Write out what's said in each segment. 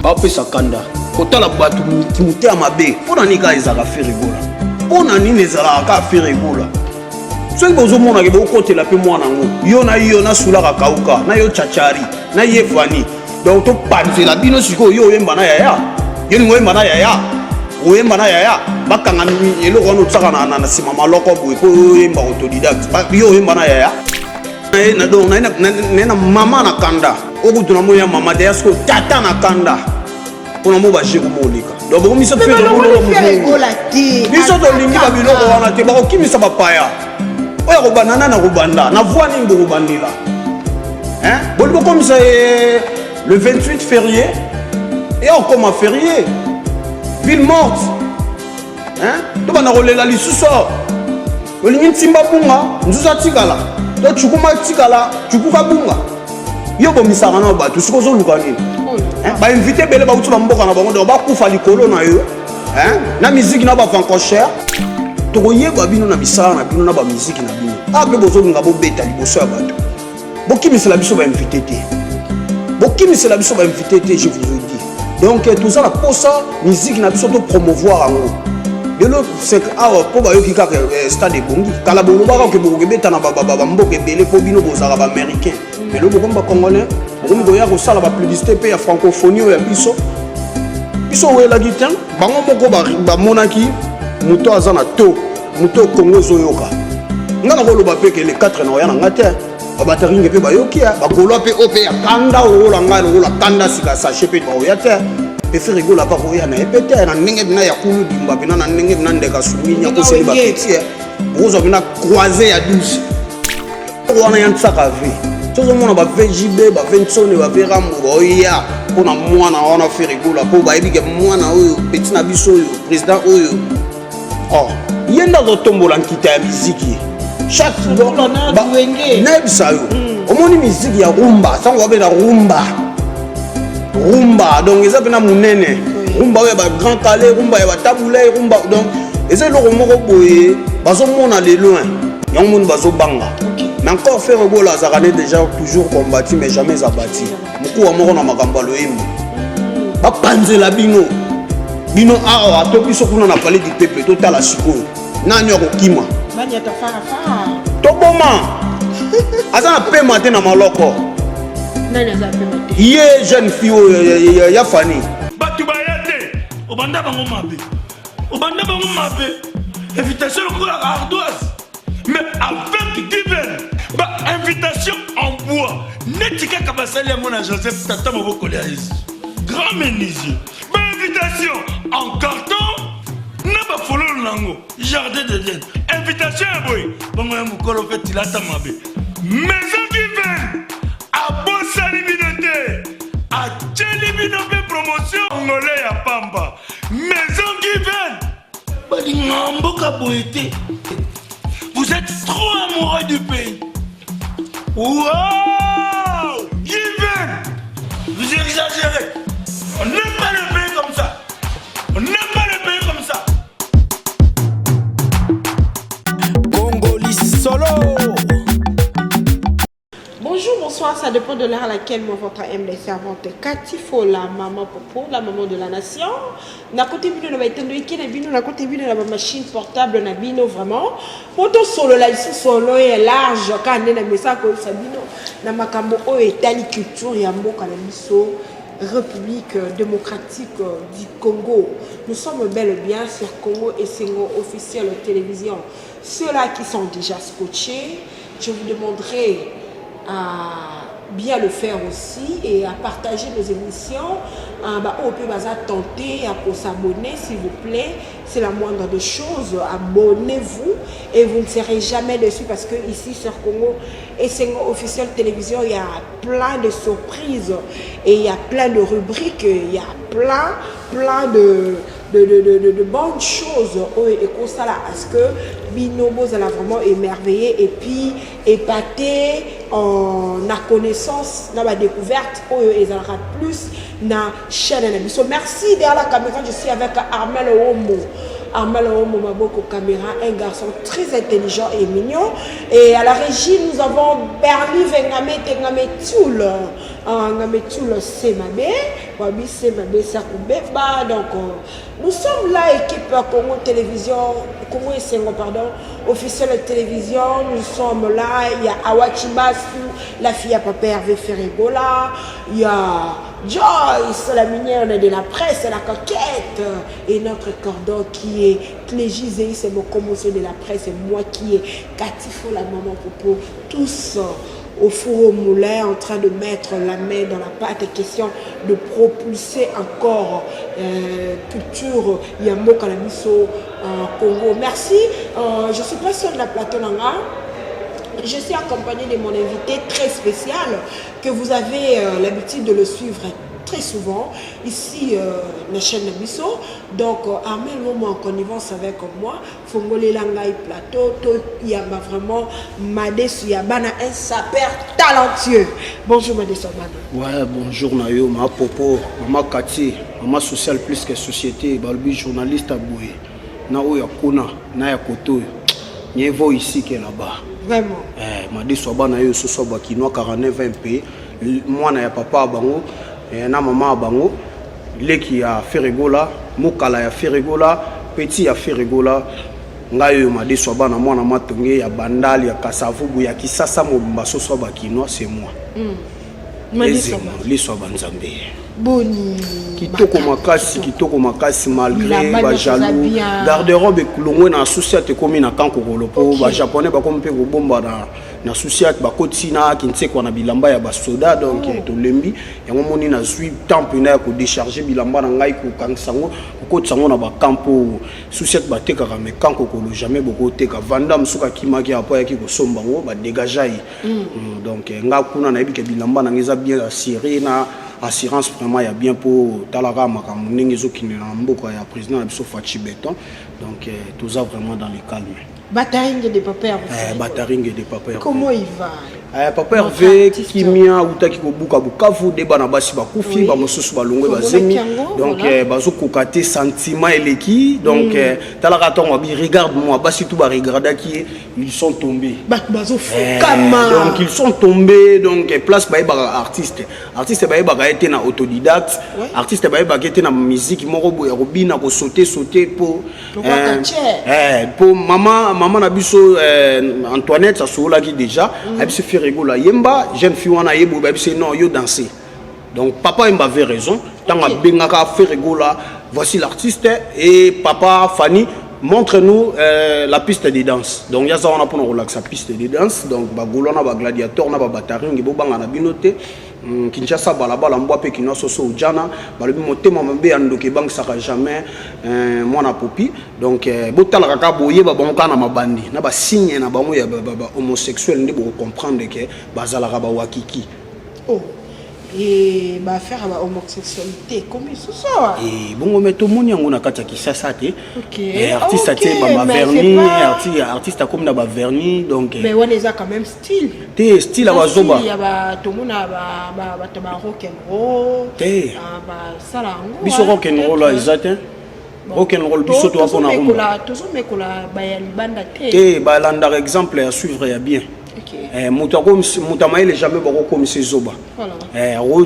bapesa kanda kotala bato mute ya mabe mpona nini kaka ezalaka fe rigola mpona nini ezalaka kaka fe rigola soki bozomonake bokotela mpe mwana yango yo na yo nasulaka kauka na yo chachari na ye fani donc topanzela bino sikoyo yo oyemba na yaya yo lingo oyemba na yaya oyemba na yaya bakanga eloko wana otisaka na nsima maloko boye po oyemba autodidacte yo oyemba na yaya naye na mama na kanda okutuna moya mama deya sikoyo tata na kanda mpona mo baje komolika donc bokomisa biso tolingi babiloko wana te bakokimisa bapaya oyo kobanda na kobanda na voi nini bokobandela boli bokomisa le 28 férié et okoma férié ville morte tobanda kolela lisusu olingi ntimba bunga nzuzu atikala to cukuma tikala cukuka bunga yo bomisaka na bato soki ozoluka nini bainvite bele bauti bamboka na bango donc bakufa likolo na yo na miziki na bafancochère tokoyeba bino na misala na bino na bamiziki na bino ape bozolinga bobeta liboso ya bato bokimisela biso bainvite te bokimisela biso bainvite te je vous ai dit donc toza na posa miziki na biso to promouvoir yango lelo awa mpo bayoki kaka stade ebongi kala bolobaka oke bokokebeta na bamboka ebele mpo bino bozalaka baaméricain lelo bokomi bacongolais bokomi koya kosala bapublicité mpe ya francophonie oyo ya biso oyelaki te bango moko bamonaki moto aza na to moto kongo ezoyoka nga nakoloba mpe ke le 4 na oya na nga te babataringe mpe bayoki bakolwa mpe o mpe ya kanda olola ngai lokola kanda sika sache mpe baoya te mpe fe rigola pa koya na ye mpe te na ndenge mpena ya kulu dimba mpena na ndenge mpena ndeka suminya koseli bapeti bokozwa mpena croise ya 12 wana ya ntsaka ve tozomona bavjb bavensone baverambo baoya mpona mwana wana fe rigola mpo bayebike mwana oyo peti na biso oyo président oyo ye nde azotombola nkita ya miziki chaque nayebisa yo omoni miziki ya rumba sango babena rumba donc eza mpena monene rumba oyo ya bagrand calais rumba ya batabulai rumba donc eza eloko moko boye bazomona le loin yango moni bazobanga mais encore faire rigola azalaka ne déjà toujours combattu mais jamais abati mokuwa moko na makambo aloyembi bapanzela bino awa to biso kuna na palais du peuple totala sikoyo nani akokima toboma aza na pema te na maloko ye jeune fille oyo ya fani bato baya te obanda bango mabe invitation lokola ardoise mais avec divers invitation en bois neti kaka basali yango na Joseph tata mobokoli ya yesu grand menuisier invitation en carton na bafololo nango jardin de Dieu invitation ya boye bongo ya mokolo mpe tilata mabe maison divine abosali bino te atieli bino mpe promotion ongole ya pamba maison divine balinga mboka boye te vous êtes trop amoureux du pays wow divine vous exagérez on n'aime pas le pays comme ça. On n'aime pas le pays comme ça. Congolais solo. Bonjour, bonsoir, ça dépend de l'heure à laquelle moi votre aime les servantes. Katifo, la maman Popo, la maman de la nation. Na côté bino na baitendo iki na bino na côté bino na ba machine portable na bino vraiment. Poto solo la ici solo est large quand na mesa ko sabino na makambo o etali culture ya mboka na biso. République démocratique du Congo. Nous sommes bel et bien sur Congo et Sengo officiel télévision. Ceux-là qui sont déjà scotchés, je vous demanderai à bien le faire aussi et à partager nos émissions. On peut tenter à s'abonner s'il vous plaît. C'est la moindre des choses. Abonnez-vous et vous ne serez jamais déçus parce que ici sur Congo et Sengo officiel télévision, il y a plein de surprises et il y a plein de rubriques, il y a plein de bonnes choses et comme ça là, parce que Binobo elle a vraiment émerveillé et puis épaté en la connaissance, dans la découverte et ça aura plus na chaîne. Merci derrière la caméra, je suis avec Armel Omo. Armel Maboko caméra, un garçon très intelligent et mignon. Et à la régie, nous avons Berli Vengame Tengame Tioul. Ngame Tioul Semabe, Wabi Semabe Sakoubeba. Donc, nous sommes là, équipe Congo Télévision, Congo et Sengo, pardon, officielle de télévision. Nous sommes là, il y a Awachimasu, la fille à Papa Hervé Ferregola, il y a Joyce, la minière de la presse, la coquette, et notre cordon qui est Clégis, c'est mon commotion de la presse, et moi qui est Katifo, la maman Popo, tous au four au moulin en train de mettre la main dans la pâte, question de propulser encore culture Yambo Kalamiso Congo. Merci, je suis pas seule de la plateau Nanga. Je suis accompagnée de mon invité très spécial que vous avez l'habitude de le suivre très souvent ici la chaîne Nabiso. Donc Armel Momo en connivence avec moi, Fongole Langai Plateau, il y a vraiment Madé Suyabana, un sapeur talentueux. Bonjour Madé Suyabana. Ouais, bonjour Nayo, ma Popo, maman Kati, maman sociale plus que société, Balbi journaliste à Boué, Nao Yakuna, Naya Koto, Nievo ici qui est là-bas. Vraiment. Madé Suyabana yo ce soir Bakinois 49 MP, moi na ya papa bango. Na maman bango leki ya Ferregola mokala ya Ferregola petit ya Ferregola ngayo ma deso bana mwana matonge ya bandali ya Kasavubu ya Kisasa mobimba soso bakinois c'est moi les banzambe boni kitoko makasi malgré ba jaloux garde-robe kulongwe na société comme na kanko kolopo ba japonais ba comme pe ko bomba na société ba kotina kintseko na bilamba ya ba soda donc to lembi yango moni na zui temple na ko décharger bilamba na ngai ko kansango ko tsango na ba campo société ba teka me kanko ko lo jamais boko teka vanda msuka kimaki apo ya ki ko somba ngo ba dégager donc nga kuna na ebike bilamba na ngeza bien assuré na assurance vraiment il y a bien pour talara makamu ningezo kinena mboka ya président Abiso Fachi Beton donc tout ça vraiment dans le calme. Bataring de Papa Hervé. Bataring de Papa Hervé. Comment il va? Papa Hervé kimia utaki ko buka bukavu de bana basi bakufi ba mosusu balongwe bazemi donc bazo kokate sentiment eleki donc talara tongo bi regarde moi basi tout ba regarda qui ils sont tombés bazo fukama donc ils sont tombés donc place ba artiste ba été na autodidacte artiste ba été na musique moko boya robina ko sauter pour maman na biso Antoinette ça sola qui déjà abisi Ferregola yemba jeune fille wana yebo abisi non yo danser donc papa avait raison tant a bengaka Ferregola voici l'artiste et papa Fanny montre-nous la piste de danse donc ya ça on a pour relaxer la piste de danse donc ba golona ba gladiateur na ba bataring bo banga na binote Kinshasa balabala mbwape kino soso ujana balobi motema mambe andoke bank saka jamais mwana popi donc botala kaka boye ba bonka na mabandi na ba signe na bango ya ba homosexuel ndi bo comprendre que bazala ba wakiki et bah faire la homosexualité comme ce soit et bon mais tout le monde yango na kati ya Kisasa te artiste okay, ba vernis artiste comme na ba vernis donc mais on est quand même style te style abazoba il y a ba tout le monde ba rock and roll te ba sala ngo biso rock and roll là exact rock and roll biso to apona rumba toujours mais ko la ba ya libanda te ba landa exemple à suivre ya bien Moutamaïle jamais comme ces zoba.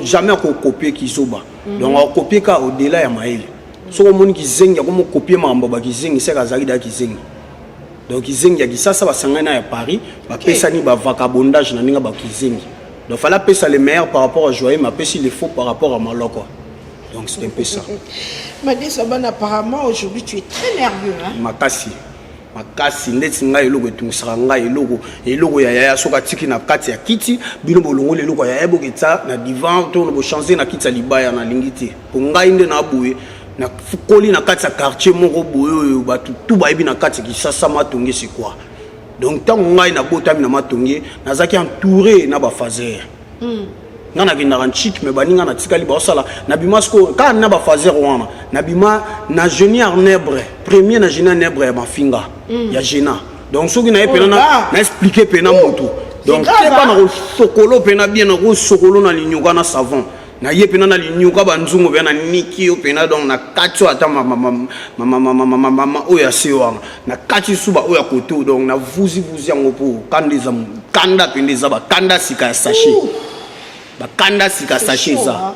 Jamais copier qui zoba. Donc on copier ka au-delà ya maïle. So mon qui zeng ya comme copier mamba qui zeng c'est kazali da qui zeng. Donc qui zeng ya qui ça va sangana à Paris, ba pesa ni ba vagabondage na ninga ba qui zeng. Donc fallait pesa les meilleurs par rapport à Joël, mais pesa les faux par rapport à Maloko. Donc c'est un peu ça. Madé Suyabana apparemment aujourd'hui tu es très nerveux hein. Makasi. Makasi ndeti ngai eloko etungisaka ngai eloko ya soka tiki na kati ya kiti bino bolongo eloko ya eboketsa na divan to bo changer na kiti ya libaya na lingiti po ngai nde na boye na fukoli na kati ya quartier moko boye batu tout bayebi na kati Kisasa matonge c'est quoi donc tant ngai na botami na matonge nazaki entouré na ba fazer ngana kinaka chic mais baninga na tikali ba sala na bimasko ka na ba fazer wana na bima na Génie Nebre premier na Génie Nebre ya mafinga ya Géna donc soki na epena na expliquer pena moto donc pas na sokolo pena bien na sokolo na linyoka na savon na ye pena na linyuka banzungu bena niki yo pena donc na kati ata mama oya sewa na kati suba oya koto donc na vuzi yango po kandeza kanda pendeza ba kanda sika sachet ba kanda sika sachet za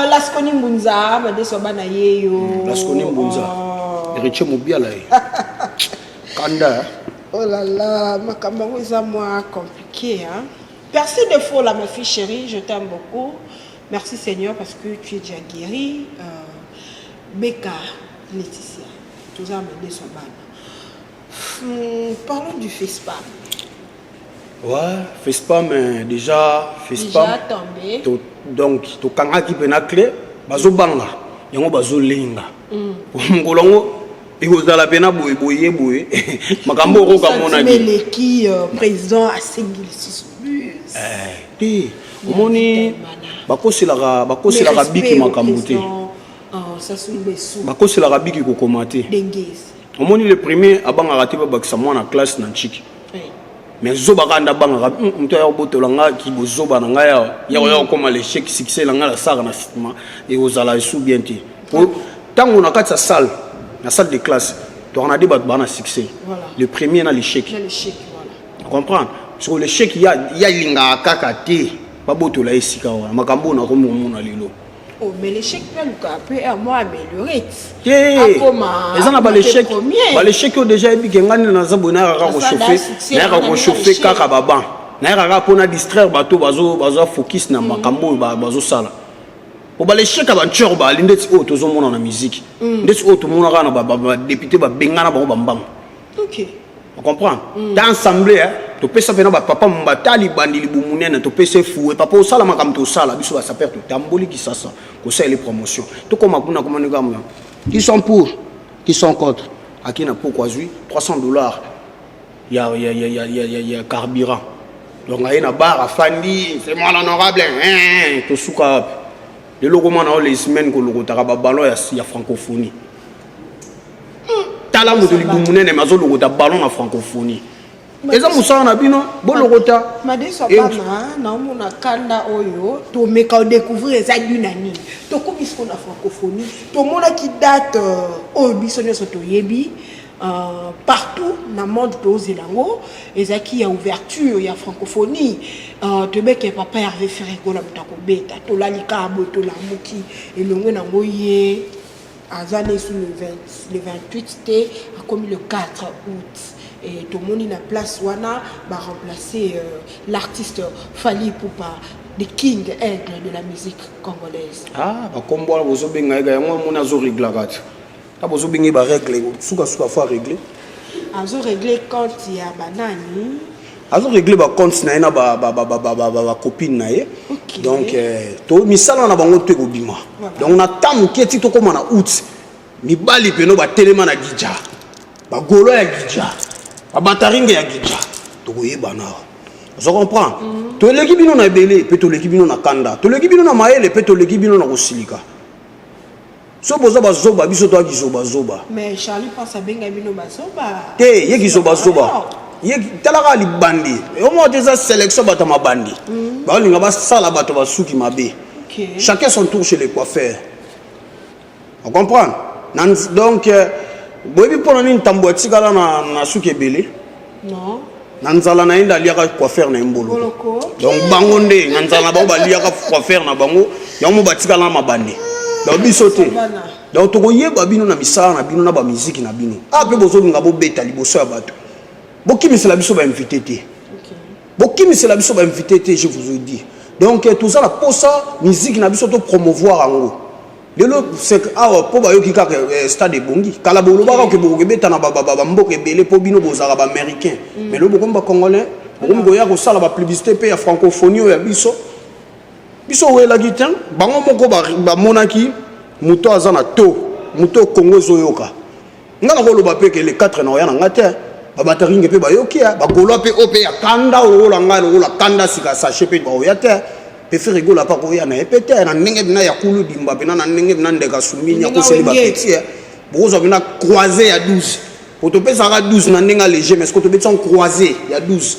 Laskoni Mbunza badeso bana yeyo Laskoni Mbunza Eriche Mobiala kanda oh là là makambo eza moi compliqué hein. Merci de faux là ma fille chérie, je t'aime beaucoup. Merci Seigneur parce que tu es déjà guéri. Beka, Laetitia, tout ça me dit son ban. Parlons du FESPAM. Ouais, FESPAM déjà tombé. Donc, to kanga ki pena clé, bazo banga, yango bazo linga. Ngolongo ikozala pena boye. Makambo ko kamona di. Mais qui président a singili ti omoni bakoselaka biki makambo te bakoselaka biki kokoma te omoni le premier abangaka te babakisa mwana classe na ntiki mais zobaka nda abangaka moto ya kobotola nga kibozoba na ngai ya kokoma l'échec succès na ngai lasaka na nsima ekozala esu bien te ntango na kati ya salle de classe tokana de bato baa na succès le premier na l'échec comprendre sur le chèque il y a linga kaka te babotola esika wana makambo na komona lelo oh mais le chèque peut moi améliorer ezana ba le chèque déjà ebi kengani na zabo na ka chauffer kaka baba na ka pona distraire bato bazo focus na makambo bazo sala po ba le chèque ba ntchero ba lindeti o tozo mona na musique ndeti o to mona kana ba député ba bengana ba bambang OK on comprend dans assemblée to pesa pena ba papa mbatali bandi libumunene to pesa foué papa o sala makam to sala biso ba saper to tamboli ki sasa ko ça les promotions to koma kuna comment nous gamme qui sont pour qui sont contre à qui na pourquoi lui $300 il y a carburant donc il y a bar afandi c'est moi l'honorable to suka le logo mana les semaines ko logo ta ba ballon ya francophonie tala mo de libumunene mazo logo ta ballon na francophonie eza musala na bino bolokota madeso bana na omona kanda oyo to meka découvrir eza dunani to kobisko na francophonie to mona ki date oyo biso nyoso to yebi partout na monde to zelango eza ki ya ouverture ya francophonie to beke papa Hervé Ferrego la mutako beta to lalika aboto la muki elongo na ngoye azane sous le 28 t a commis le 4 août. Et tout le monde na place wana va remplacer l'artiste Fally Ipupa, the king aigle de la musique congolaise. Ah, ba kombo la bozo benga ga yango mona zo régler kat. Ta bozo benga ba régler, suka fa régler. Azo régler quand il y a banani. Azo régler ba compte na ina ba copine na ye. Donc to misala na bango te ko bima. Donc na tamu keti to koma na août. Mi bali peno ba telema na gija. Ba golo ya gija. Abataringa ya gija to koyeba na je comprends to leki bino na belé pe to leki bino na kanda to leki bino na maele pe to leki bino na kosilika so boza bazoba biso to akizoba zoba mais Charlie pense à benga bino bazoba te ye kizoba zoba ye talaka libandi o mo déjà sélection bata mabandi ba linga ba sala bato basuki mabe chacun son tour chez les coiffeurs on comprend donc boyebi mpona nini ntambo atikala na suki ebele non na nzala na ye nde aliaka coiffeur na ye mboloko donc bango nde na nzala na bango baliaka coiffeur na bango yango batikala na mabande donc biso te donc tokoyeba bino na misala na bino na bamiziki na bino ape bozolinga bobeta liboso ya bato bokimisela biso bainvité te bokimisela biso bainvité te je vous ai dit donc toza na posa miziki na biso to promouvoir yango lelo c'est po ba yoki kaka stade bongi kala bolobaka ke bokebeta na mboka ebele po bino bozaka ba américain mais lo bokomba congolais bokombo ya ko sala ba publicité pe ya francophonie ya biso wela gitan bango moko ba monaki muto azana to muto Congo zoyoka ngana ko loba pe ke le 4 na yana ngate ba bataringe pe ba yoki ba golo pe ope ya kanda o la ngalo la kanda sika sachet pe ba oyate pe Ferrego la pa ko ya na epete na ndenge bina ya kulu dimba bina na ndenge bina ndeka sumini ya ko seli ba petit bozo bina croiser ya 12 pour to pesa ka 12 na ndenge léger mais ce que to betson croiser ya 12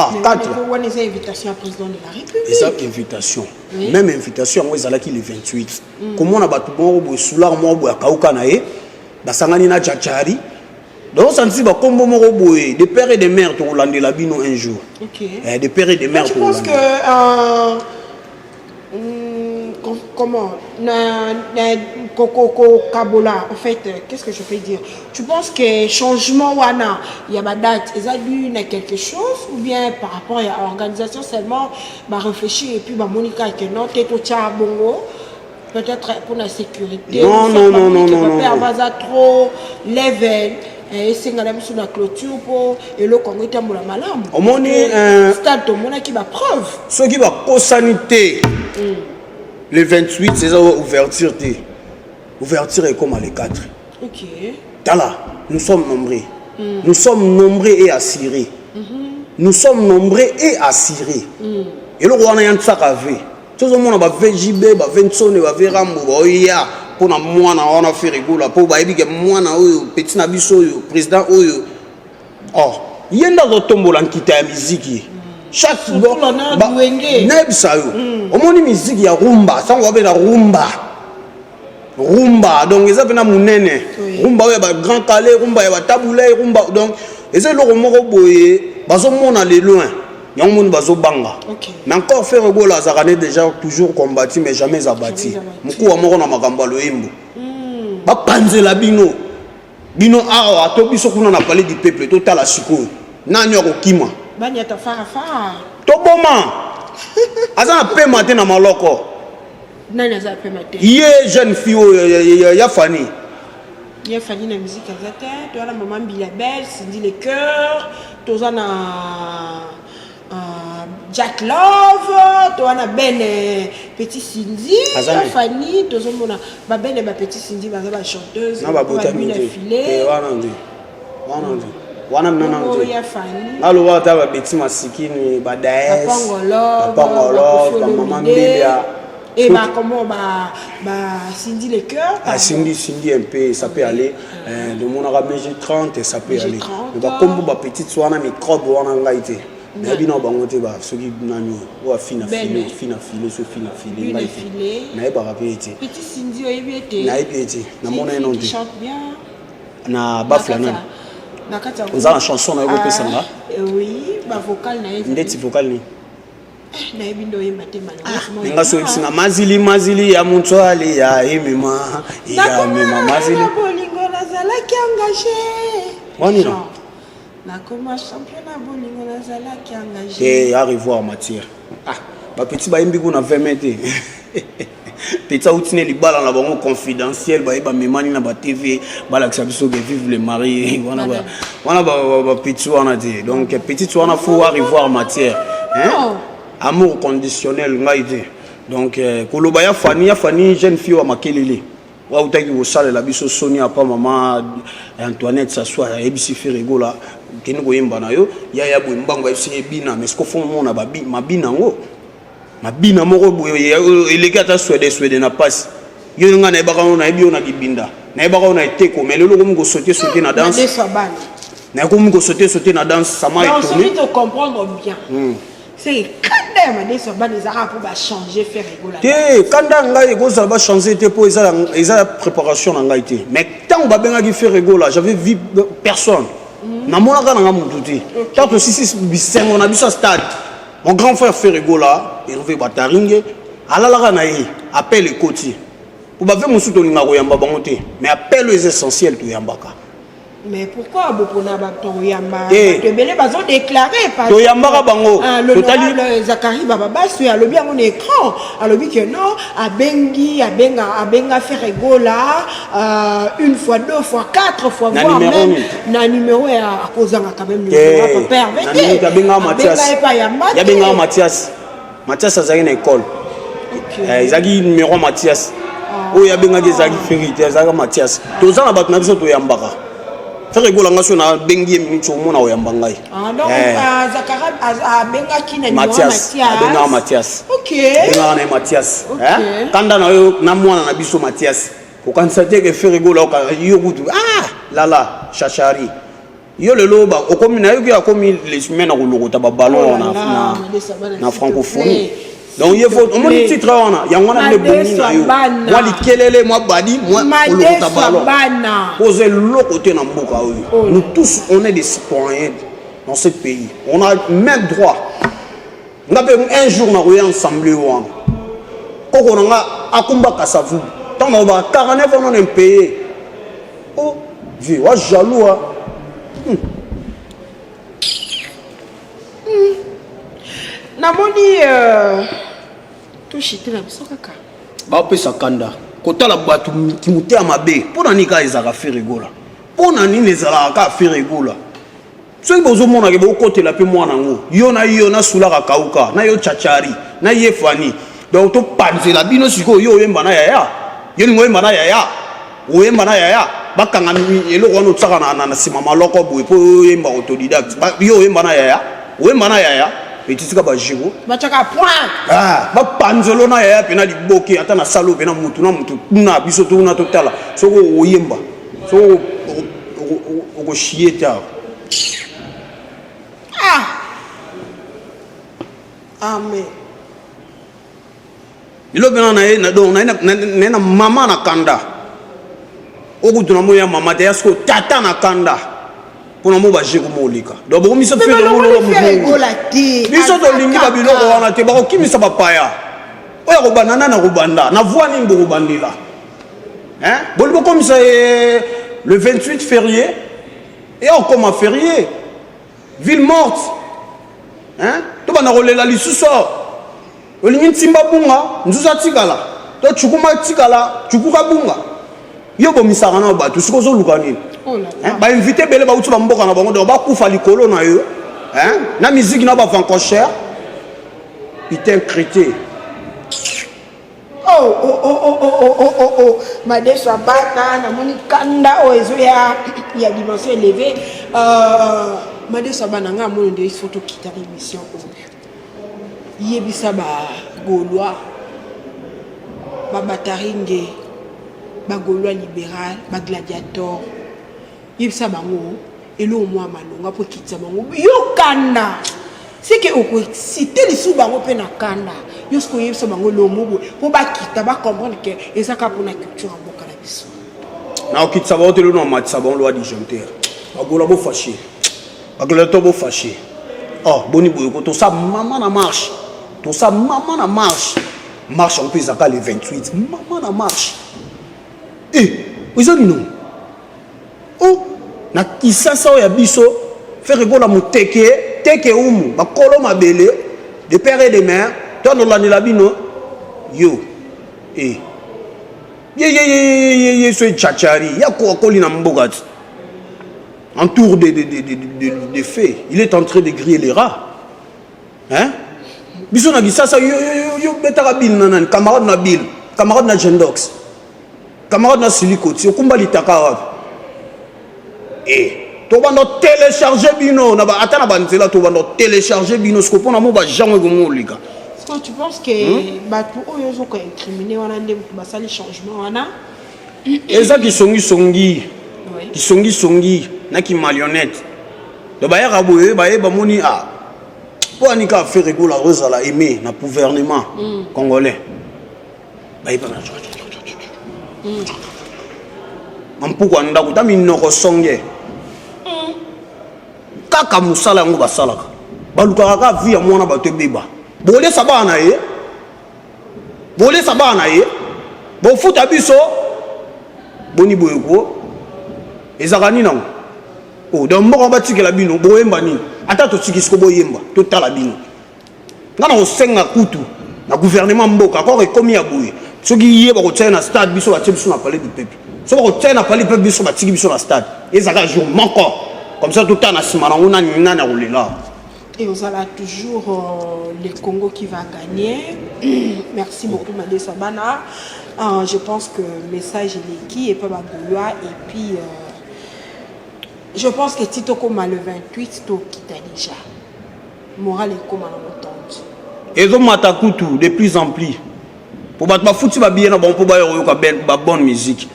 Ah, 4. On a une invitation au président de la République. Et ça, invitation. Oui. Même invitation, moi, ils qui le 28. Comment on a battu bon, soulard, moi, à Kaukanae, Basangani na Tchachari. Donc, ça ne dit pas comment on a des pères et des mères pour Hollande la bino un jour. Ok. Des pères et des mères pour Hollande. Je pense que. Comment Kabola, en fait, qu'est-ce que je peux dire? Tu penses que changement wana, il y a ma date, ils ont dû quelque chose ou bien par rapport à l'organisation seulement, réfléchir et puis Monica que non, t'es au Tchabongo, peut-être pour la sécurité. Non. Trop level. Et c'est sur la clôture pour et le Congo est en malam. Au moins, stade au monde qui va preuve. Ce qui va co-sanité. Le 28, c'est ça, ouverture. Ouverture est comme à les 4. Ok. Tala, nous sommes nombreux. Nous sommes nombreux et assurés. Nous sommes nombreux et assurés. Et le roi n'a pas de tout le monde a VJB, Vincent, Rambo, Oya, pour moi, on a fait rigolo, pour moi, petit nabiso, président, oh, il y a un tombeau qui t'a musique. Chaque jour, au moins musique, il y a rumba, ça on va la rumba. Rumba, donc ils avaient un mounene. Rumba, il y a grand calais, rumba, il y a taboulé, rumba. Donc, ils ont le mot boye, bazo mon aller loin. Il y a un monde bazo banga. Mais encore faire le goal, ça a déjà toujours combattu, mais jamais abattu. Moukou amoro na magamba lo imbo. Ba panze la bino. Bino awa, to biso kuna na parler du peuple, total la siko. Na nyoko kima. Banya ta fara. Toboma. Azana pe matin na maloko. Nani aza pe matin. Yé jeune fille ya Fanny. Ya Fanny na musique azata, to la maman Bilabel, Cindy les cœurs, to na Jack Love, to na ben petit Cindy, ya Fanny, to mona ba ben ba petit Cindy ba chanteuse, na ba botamine filé. Wana nanango ya Fanny. Alo wata ba beti masikini ba daes. Pangolo, ba maman Bilia. Et comment Cindy les cœurs. Cindy un peu, ça peut aller. De mon arabe G30, ça peut aller. Mais comme ba petite soana microbe wana ngaite. Mais bino bangote ba soki nani wa fina file so fina file na ba rapete. Petit Cindy oyebete. Na ebete. Na mona eno de. Chante bien. Na baflana. Vous avez la chanson na yokope sanga? Oui, ba vocal na yebete. Ndeti vocal ni. Na ebindo ye matema na ninga so bisinga mazili ya muntwali ya emema ya mema mazili na bolingo nazala ki engagé wani na comme champion na bolingo nazala ki engagé arrive à matière ba petit ba imbi kuna 20 mètres petit outine libala na bango confidentiel ba memani na ba TV ba la biso que vive le mari wana ba petit wana dit donc petit wana faut arriver à matière hein amour conditionnel ngaite donc koloba ya Fanny jeune fille wa makelele wa utaki wo sala la biso Sonia pa maman Antoinette s'assoit et bisi fait rigola kini ko yemba na yo ya bo mbango FC bina mais ce qu'on font mona ba mabina ngo mabina moko boye elekata Suède na passe yo nga na ebaka na ebio na kibinda na ebaka na eteko mais lelo ko ngo sauter na danse na ko ngo sauter na danse ça m'a étonné. Non, celui de comprendre bien. C'est quand même des soldats des arabes pour changer faire rigoler. Quand ngai ko ça va changer te pour eza préparation na ngai te. Mais tant ba benga ki faire rigoler, j'avais vu personne. Na mona ka na mututi. Tant que si bisengo na biso stade. Mon grand frère fait rigoler, il veut bataringe. Alala ka na yi, appelle le côté. Pour ba ve musuto linga ko yamba bango te. Mais appelle les essentiels to yambaka. Mais pourquoi Bopona Baton Yamba te belé bazo déclaré par Yamba bango l'honorable Zachary Bababa sur le bien mon écran alors que non abenga faire rigola une fois, deux fois, quatre fois voire même na numéro à cause quand même le papa permetté ya benga Mathias azali na école ezaki numéro Mathias oya benga ezaki ferité ezaka Mathias tozana bato na biso to yambaka faire rigoler nga so na bengi minute omona oyamba ngai donc Zachary abenga ki na Mathias OK benga na Mathias kanda na yo na mwana na biso Mathias ko kanisa te ke faire rigoler yo kutu lala chachari yo lelo ba okomi na yo ki akomi les semaines ko lokota ba ballon na francophonie. Donc il faut on dit titre on y a on a les boni na yo. Moi li kelele moi badi moi lokota ballon. Poser l'autre côté na mboka yo. Nous tous on est des citoyens dans ce pays. On a même droit. On a un jour na roya ensemble on. Koko nga akumba kasavu. Tant on va 49 on est payé. Oh, vieux, wa jaloux hein. Namoni tout chité la biso kaka. Ba pesa kanda. Kota la batu ki muté amabe. Pona nika ezaka faire rigola. Pona nini ezala ka faire rigola. Soki bozo mona ke bo côté la pe mwana ngo. Yo na sula ka kauka, na yo chachari, na ye fani. Donc to panzela bino siko yo yemba na yaya. Yo ngo yemba na yaya. O yemba na yaya. Bakanga eloko wana tsaka na sima maloko boye po yemba autodidacte. Yo yemba na yaya. O yemba na yaya. Etisika ba jiro bachaka point ba panzelo na yaya pena liboki ata na salo pena mutu na biso to na totala soko oyemba soko oko chieta amen ilo pena na do na mama na kanda okutuna moya mama te yasko tata na kanda pour nous bager comme olika donc bon miso fait le biso to lingi ba biloko wana te ba ko kimisa ba paya oya ko banana na ko banda na voix ni mbo bandila hein bolbo comme ça le 28 février et on comme férié ville morte hein to bana ko lela lisuso olingi ntimba bunga nzuza tikala to chukuma tikala chukuka bunga yo bomisaka na ba to siko zo lukani ba invité belé ba utu ba mboka na bango ba kufa likolo na yo hein na musique na ba vancocher putain crété Madeswa bana na moni kanda o ezo ya dimension élevée Madeswa bana nga moni de photo kita émission yebisa ba Gaulois ba Bataringue ba Gaulois libéral ba gladiateur yebisa bango elo mwa malonga po kitsa bango yo kanda c'est que oko citer les sous bango pe na kanda yo sko yebisa bango lo mubo po ba kita ba comprendre que ezaka pour na culture mboka la biso na okitsa ba otelo no matsa bon loi disjoncteur bagola bo fâché bagola to bo fâché oh boni boyo ko to sa maman na marche to sa maman na marche on peut zaka le 28 maman na marche ils ont non oh na kisasa ya biso faire rigola muteke teke umu bakolo mabele de père et de mère to no la bino yo ye so chachari ya ko koli na mboga en tour de faits il est en train de griller les rats hein biso na kisasa yo betaka bil nanan camarade na bil camarade na Gendox camarade na Silicoti okumba litaka wapi to bando télécharger bino na ba atana banzela to bando télécharger bino ce qu'on a mo ba jamwe gomo lika. Est-ce que tu penses que batu oyo zo ko incriminer wana ndem ba sali changement wana eza ki songi na ki marionnette de ba ya raboye ba moni po anika faire rigola rozala aimer na gouvernement congolais ba ipa na mampuko ndako ta minoko songe kaka musala yango basalaka balukaka ka vie ya mwana bato beba bole sabana ye bo futa biso boni boyeko ezaka nini nango donc moko batikela bino boyemba nini ata totikisiko boyemba totala bino ngana kosenga kutu na gouvernement mboka koko ekomi ya boye soki ye bakotia na stade biso batie biso na palais du peuple so bakotia na palais du peuple biso batiki biso na stade ezaka jour manko comme ça tout le temps na sima nango na rolela. Et on a toujours le Congo qui va gagner. Merci beaucoup Madeswa bana. Je pense que le message est qui et pas Gaulois et puis je pense que Tito Koma le 28 to kita déjà. Moral est comme à l'entente. Et donc matakutu de plus en plus. Pour battre ma foutu ba bien bon pour ba yo ka bonne musique.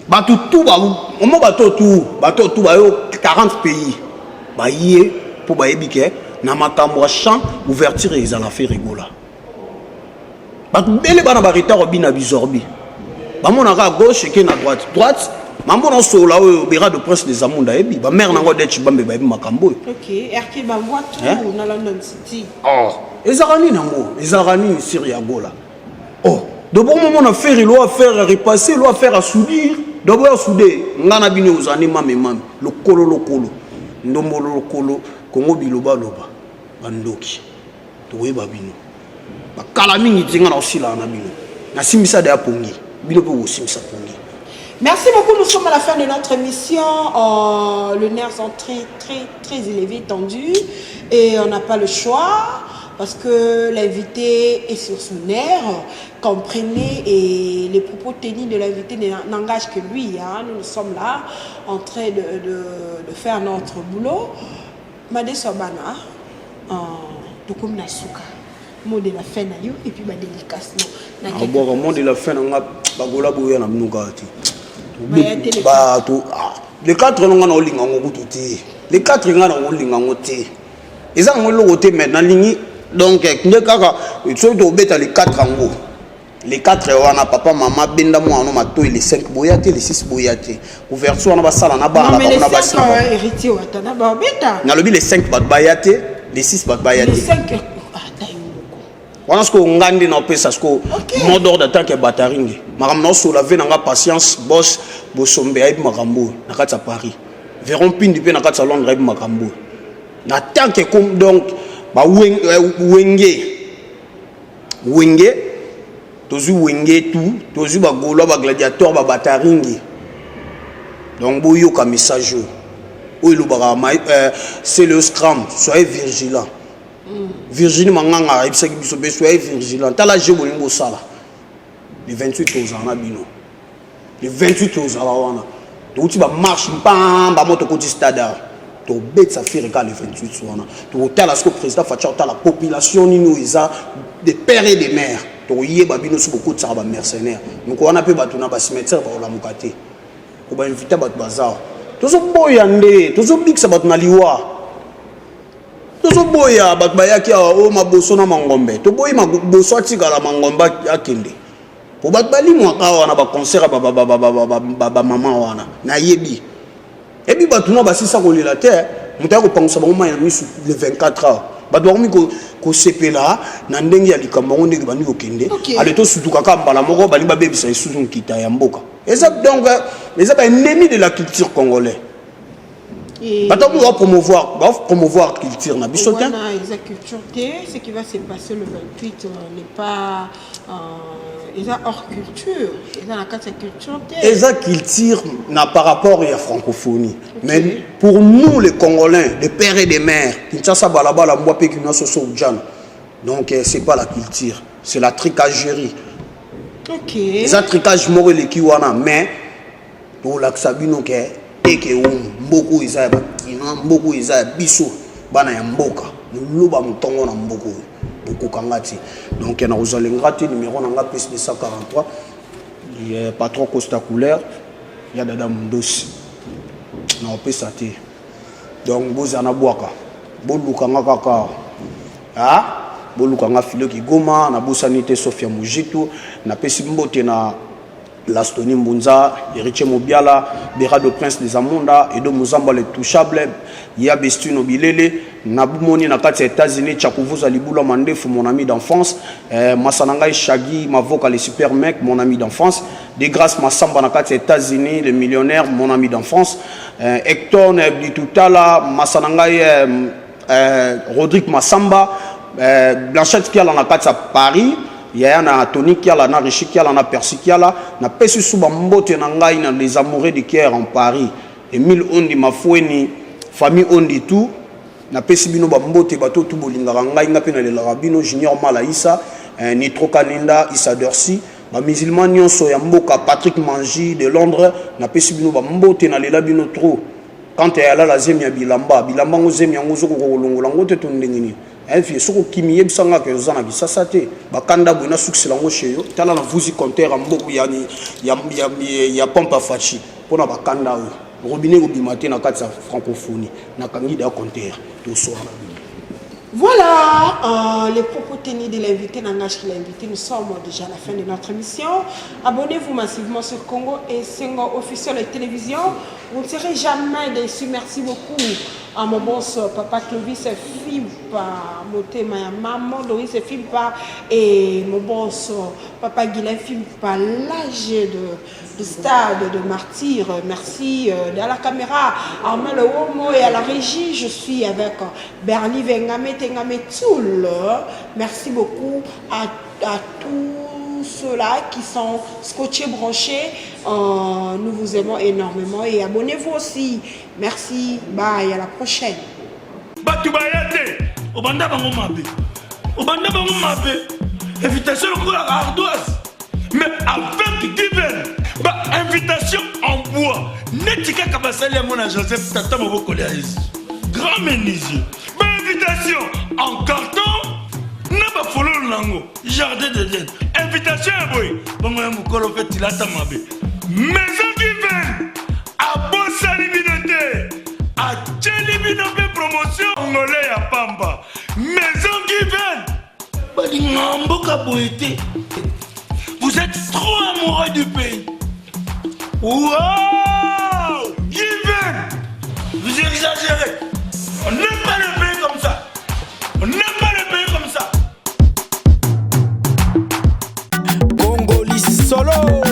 Batu tout ba on mo bato tout ba yo 40 pays baye pour baebike na makambo champ ouverture ils allaient faire rigola ba bele bana ba retard bina bizorbi ba monaka à gauche et à droite mambo na sola o bera de prince des amunda ebi ba mère nango de chibambe ba ebi makambo OK RK ba voiture na London City ezarani nango ezarani Syria gola de bon moment on a fait il doit faire repasser doit faire à soudir d'abord souder ngana bino uzani mame le kolo ndombo le kolo kongo biloba loba bandoki toyeba bino bakala mingi tinga na osila na bino na simisa de apongi bino po simisa pongi. Merci beaucoup, nous sommes à la fin de notre émission. Le nerf sont très élevés, tendus et on n'a pas le choix parce que l'invité est sur son nerf. Comprenez, et les propos tenus de l'invité n'engagent que lui. Hein. Nous sommes là en train de faire notre boulot. Made Sobana, Tokum Nasuka, mot de la fin na yo et puis ma dédicace. Mot de la fin na bagola boya na mnogati. Les 4 non na olinga ngo bututi. Les 4 ngana olinga ngote. Eza ngolo côté maintenant lingi donc ndekaka so to beta les 4 ngo. Les 4 wana papa maman benda mo no mato les 5 boyate les 6 boyate. Ouverture na basala na ba na ba ça héritier watana ba beta. Na lobi les 5 bat bayate, les 6 bat bayate. Les 5 on a ce qu'on gagne dans le pays, c'est que mot d'ordre tant que bataringue. Madame non sur la vie n'a patience, boss, bosombe aïb makambo, n'a qu'à Paris. Verront pin du pays n'a qu'à Londres aïb makambo. Na tant que comme donc ba wenge, tozu wenge tout, tozu ba golo ba gladiateur ba bataringue. Donc boyo ka message. Oui le bara c'est le scrum, soyez vigilants. Virginie Manganga, soyez vigilant. T'as la jeu bolingo sala. Les 28 aux ans, bino. Les 28 aux ans, donc tu vas marcher, bam, bam, tu côté stade. Tu bête ça fait regarder les 28 soirs. Tu as la président Fatcha, tu as la population nino isa des pères et des mères. Tu y babino sur beaucoup de ça mercenaires. Donc on a peu batuna bas cimetière pour la mukate. Pour ba inviter bat bazar. Tous boyande, tous big ça bat na liwa. Tozo boya bakbaya ki o maboso na mangombe to boyi maboso atika la mangomba akende po bakbali mwaka wana ba concert ba mama wana na yebi ebi batuna basisa ko lela te muta ko pangsa ba mama ya misu le 24 heures ba dormi ko sepela na ndenge ya likambo ndenge bani ko kende ale to sutuka ka mbala moko bali ba bebisa isusu nkita ya mboka eza donc les ennemis de la culture congolaise. Attends, on va promouvoir la culture. La culture, ce qui va se passer le 28 n'est pas hors culture. La culture. Et la culture n'a pas rapport à la francophonie. Mais pour nous, les Congolais, les pères et les mères, donc c'est pas la culture, c'est la tricagerie. Ok. Les tricages morels qui mais pour la Sabino et que beaucoup isa beaucoup isa biso bana ya mboka luba mutongo na mboko beaucoup kangati donc na uzalengati numéro nanga plus 243 il patron Costa Couleur ya dada Mundosi na opesa te donc bozana bwaka bolukanga kaka bolukanga filo ki goma na bosanité Sofia Mujitu na pesi mbote na Lastoni Mbunza, Héritier Mobiala, Bera de Prince des Amunda, Edo Muzamba les Touchables, Yabestuno Bilele, Naboumoni Nakati États-Unis, Tchakouvuza Libula Mandef, mon ami d'enfance, Massanangai Shagi, Mavoka les super mecs, mon ami d'enfance, Desgrâces Massamba Nakati États-Unis, le millionnaire, mon ami d'enfance, Hector Blitoutala, Massanangai Rodrigue Massamba, Blanchette Kiala Nakati à Paris. Il y a un Tony qui a la Richi qui a la Persi qui a la Pessu Subambote Nangai na les amoureux de Caire en Paris. Emile Ondi Mafoueni, famille Ondi tout. Na Pessi Bino Bambote Bato tout Bolingarangai, na Pena de l'Arabino, Junior Malaïsa, Nitro Kalinda, Issa Dorsi, ba musulman Nyonso Yamboka, Patrick Mangi de Londres, na Pessi Bino Bambote na Lelabino trop. Quand elle a la Zemia Bilamba, Bilamba Zemia Ngozoko Longolangote Tondengini. Elfi soko kimi yebisanga ke zana bisasa te bakanda buna succès lango cheyo tala na vuzi compteur mboko ya pompe fachi pona bakanda robinet obimate na kati sa francophonie na kangi da compteur to soir. Voilà les propos tenus de l'invité, Nangash qui l'a invité. Nous sommes déjà à la fin de notre émission. Abonnez-vous massivement sur Congo et Sengo officiel de télévision. Vous ne serez jamais déçus. Merci beaucoup à mon boss Papa Clovis Fimpa, Motema Maman Loris Fimpa et mon boss Papa Guilain Fimpa, l'âge de stade de martyr. Merci à la caméra, à Armand Le Homo et à la régie. Je suis avec Bernie Vengame Tengame Tsoul. Merci beaucoup à tous ceux-là qui sont scotchés, branchés. Nous vous aimons énormément et abonnez-vous aussi. Merci, bye, à la prochaine. Invitation à ardoise, mais avec divers. Invitation en bois. Netika Kabasali à mon Joseph Tata Maboko grand menuisier. Invitation en carton. N'a pas follow lango. Jardin de Dieu. Invitation à boy. Bon, on fait tilata mabe. Maison divine. À Bossa Libinoté. À Tchelibinoté promotion. Angolais à Pamba. Maison divine. Vous êtes trop amoureux du pays. Wow! Given! Vous exagérez. On n'aime pas le pays comme ça. On n'aime pas le pays comme ça. Congolais solo.